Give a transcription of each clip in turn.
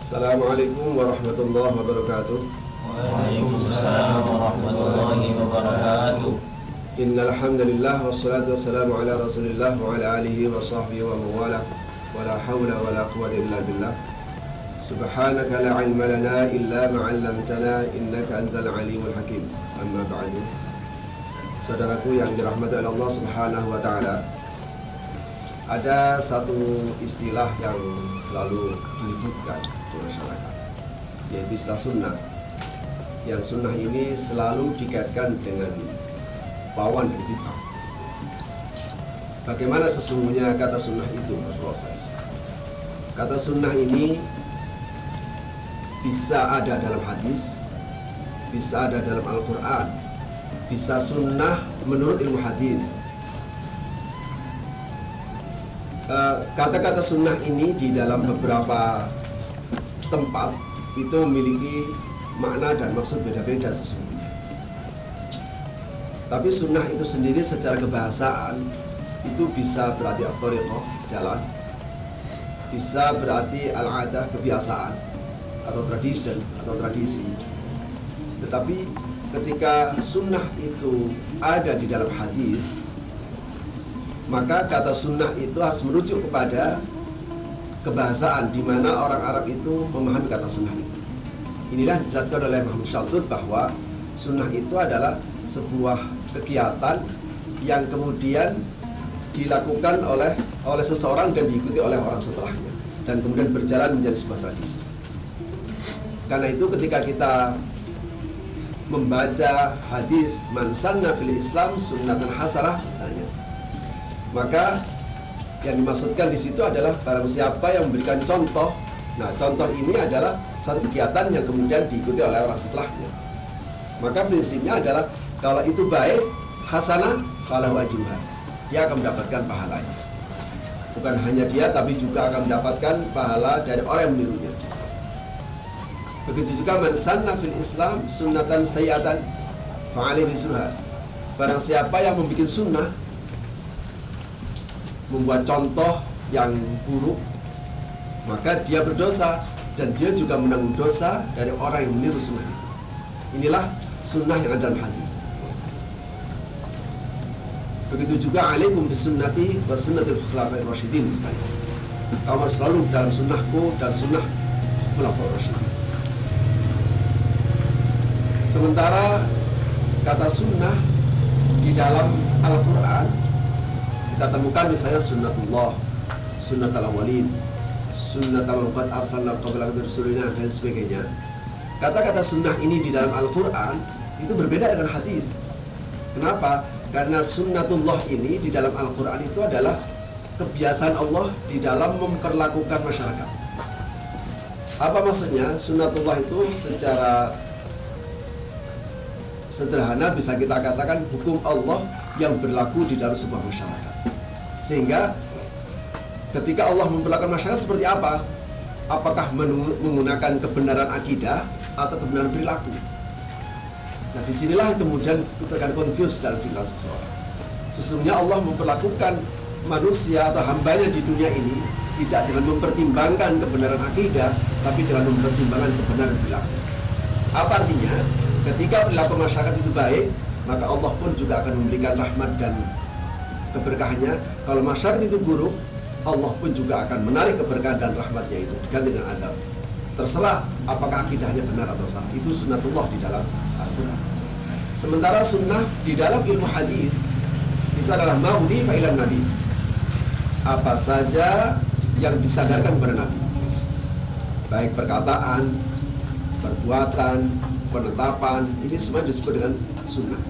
Assalamualaikum warahmatullahi wabarakatuh. Waalaikumsalam warahmatullahi wabarakatuh. Innal hamdalillah wassalatu wassalamu ala Rasulillah wa ala alihi wa sahbihi wa mawala wa la haula wa la quwwata illa billah. Subhanaka la ilma lana illa ma 'allamtana innaka antal alimul hakim. Amma ba'du. Saudaraku yang dirahmati oleh Allah Subhanahu wa taala, ada satu istilah yang selalu diributkan di masyarakat, yaitu istilah sunnah. Yang sunnah ini selalu dikaitkan dengan bawaan dan bid'ah. Bagaimana sesungguhnya kata sunnah itu berproses? Kata sunnah ini bisa ada dalam hadis, bisa ada dalam Al-Quran, bisa sunnah menurut ilmu hadis. Kata-kata sunnah ini di dalam beberapa tempat itu memiliki makna dan maksud beda-beda sesungguhnya. Tapi sunnah itu sendiri secara kebahasaan itu bisa berarti at-thariqah, jalan, bisa berarti al-'adah, kebiasaan atau tradisi. Tetapi ketika sunnah itu ada di dalam hadis, maka kata sunnah itu harus merujuk kepada kebahasaan di mana orang Arab itu memahami kata sunnah itu. Inilah dijelaskan oleh Muhammad Shaltut bahwa sunnah itu adalah sebuah kegiatan yang kemudian dilakukan oleh seseorang dan diikuti oleh orang setelahnya, dan kemudian berjalan menjadi sebuah tradisi. Karena itu ketika kita membaca hadis man sanna fil Islam sunnatan hasanah misalnya, maka yang dimaksudkan di situ adalah barang siapa yang memberikan contoh. Nah, contoh ini adalah satu kegiatan yang kemudian diikuti oleh orang setelahnya. Maka prinsipnya adalah kalau itu baik, hasanah, falahu ajruha. Dia akan mendapatkan pahalanya. Bukan hanya dia, tapi juga akan mendapatkan pahala dari orang yang menirunya. Begitu juga man sanna fil Islam sunnatan sayyatan fa alaihi rizruha. Barang siapa yang membuat sunnah, membuat contoh yang buruk, maka dia berdosa dan dia juga menanggung dosa dari orang yang meniru sunnah itu. Inilah sunnah yang ada dalam hadis. Begitu juga alaikum bisunnati wa sunnatul khulafa'ir rasyidin misalnya. Kamu harus selalu dalam sunnahku dan sunnah khulafa'ir rasyidin. Sementara kata sunnah di dalam Al-Quran kita temukan misalnya sunnatullah, sunnatul awwalin, sunnatul qad arsalna qablaka rusulina dan sebagainya. Kata-kata sunnah ini di dalam Al-Quran itu berbeda dengan hadis. Kenapa? Karena sunnatullah ini di dalam Al-Quran itu adalah kebiasaan Allah di dalam memperlakukan masyarakat. Apa maksudnya? Sunnatullah itu secara sederhana bisa kita katakan hukum Allah yang berlaku di dalam sebuah masyarakat. Sehingga ketika Allah memperlakukan masyarakat seperti apa? Apakah menggunakan kebenaran akidah atau kebenaran perilaku? Nah, disinilah kemudian kita akan confuse dalam pikiran seseorang. Sesungguhnya Allah memperlakukan manusia atau hambanya di dunia ini tidak dengan mempertimbangkan kebenaran akidah, tapi dengan mempertimbangkan kebenaran perilaku. Apa artinya? Ketika perilaku masyarakat itu baik, maka Allah pun juga akan memberikan rahmat dan keberkahannya. Kalau masyarakat itu buruk, Allah pun juga akan menarik keberkahan dan rahmatnya itu diganti dengan adab. Terserah apakah akidahnya benar atau salah. Itu sunnatullah di dalam Al-Quran. Sementara sunnah di dalam ilmu hadis itu adalah ma'udhifa ilan nabi. Apa saja yang disadarkan kepada Nabi, baik perkataan, perbuatan, penetapan, ini semua disebut dengan sunnah.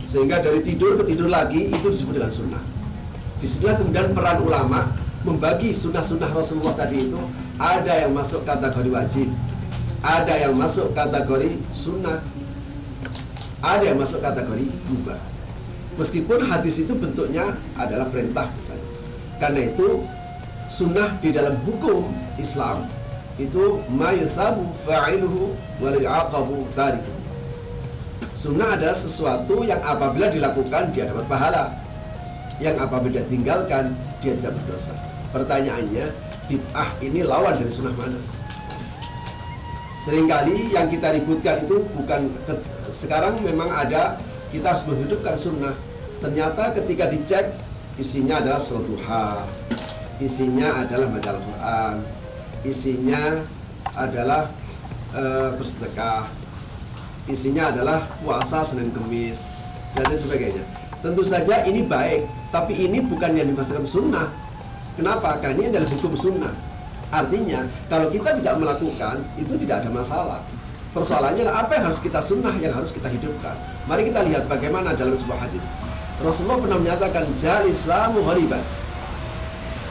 Sehingga dari tidur ke tidur lagi itu disebut dengan sunnah. Disinilah kemudian peran ulama membagi sunnah-sunnah Rasulullah tadi itu. Ada yang masuk kategori wajib, ada yang masuk kategori sunnah, ada yang masuk kategori mubah. Meskipun hadis itu bentuknya adalah perintah misalnya. Karena itu sunnah di dalam hukum Islam itu ma yusabu fa'iluhu wa la yu'aqabu tarikuhu. Sunnah adalah sesuatu yang apabila dilakukan dia dapat pahala, yang apabila tinggalkan dia tidak berdosa. Pertanyaannya, bid'ah ini lawan dari sunnah mana? Seringkali yang kita ributkan itu bukan sekarang memang ada kita harus menghidupkan sunnah. Ternyata ketika dicek isinya adalah sholat duha, isinya adalah baca Al-Quran, isinya adalah bersedekah, isinya adalah puasa Senin Kemis dan lain sebagainya. Tentu saja ini baik, tapi ini bukan yang dimasukkan sunnah. Kenapa? Karena ini adalah hukum sunnah. Artinya kalau kita tidak melakukan itu tidak ada masalah. Persoalannya adalah apa yang harus kita sunnah, yang harus kita hidupkan. Mari kita lihat bagaimana dalam sebuah hadis. Rasulullah pernah menyatakan jal Islamu ghariban.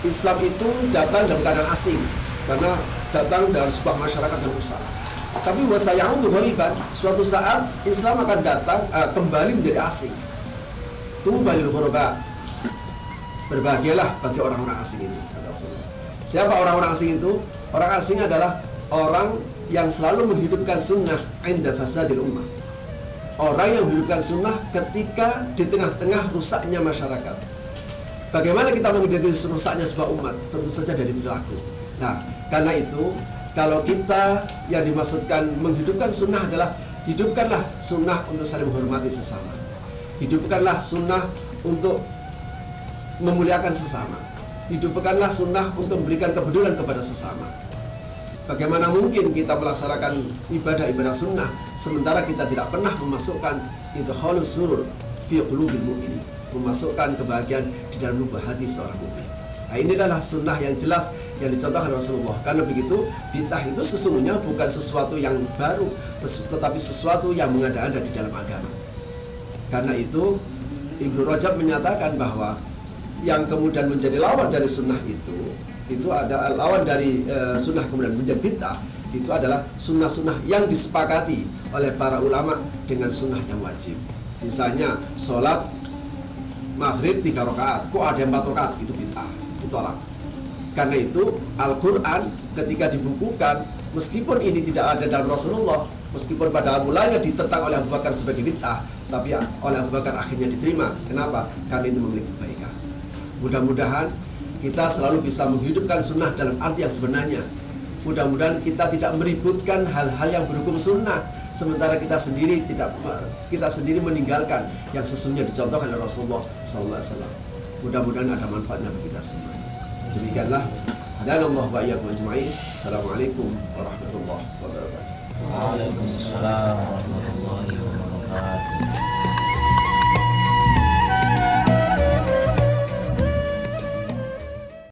Islam itu datang dalam keadaan asing karena datang dalam sebuah masyarakat yang rusak. Tapi wasayaudu ghariban, suatu saat Islam akan datang kembali menjadi asing. Tubalil ghuraba. Berbahagialah bagi orang-orang asing itu, kata Rasulullah. Siapa orang-orang asing itu? Orang asing adalah orang yang selalu menghidupkan sunnah inda fasadil ummah. Orang yang menghidupkan sunnah ketika di tengah-tengah rusaknya masyarakat. Bagaimana kita mengidentifikasi rusaknya sebuah umat? Tentu saja dari perilaku. Nah, karena itu kalau kita yang dimaksudkan menghidupkan sunnah adalah hidupkanlah sunnah untuk saling menghormati sesama. Hidupkanlah sunnah untuk memuliakan sesama. Hidupkanlah sunnah untuk memberikan kepedulian kepada sesama. Bagaimana mungkin kita melaksanakan ibadah-ibadah sunnah sementara kita tidak pernah memasukkan idkhalus surur fi qulubil mu'minin, memasukkan kebahagiaan di dalam lubuk hati seorang mukmin. Nah, ini adalah sunnah yang jelas yang dicontohkan Rasulullah. Karena begitu, bid'ah itu sesungguhnya bukan sesuatu yang baru, tetapi sesuatu yang mengada-ada di dalam agama. Karena itu Ibnu Rajab menyatakan bahwa yang kemudian menjadi lawan dari sunnah itu ada lawan dari sunnah kemudian menjadi bid'ah, itu adalah sunnah-sunnah yang disepakati oleh para ulama dengan sunnah yang wajib. Misalnya sholat maghrib 3 rakaat, kok ada 4 rakaat, itu bid'ah, ditolak. Karena itu Al-Quran ketika dibukukan, meskipun ini tidak ada dalam Rasulullah, meskipun pada mulanya ditentang oleh Abu Bakar sebagai bid'ah, tapi oleh Abu Bakar akhirnya diterima. Kenapa? Karena itu memiliki kebaikan. Mudah-mudahan kita selalu bisa menghidupkan sunnah dalam arti yang sebenarnya. Mudah-mudahan kita tidak meributkan hal-hal yang berhukum sunnah, sementara kita sendiri meninggalkan yang sesungguhnya dicontohkan oleh Rasulullah SAW. Mudah-mudahan ada manfaatnya bagi kita semua. Demikianlah. Hadanallahu wa iyyakum ajma'in. Assalamualaikum warahmatullahi wabarakatuh. Waalaikumsalam warahmatullahi wabarakatuh.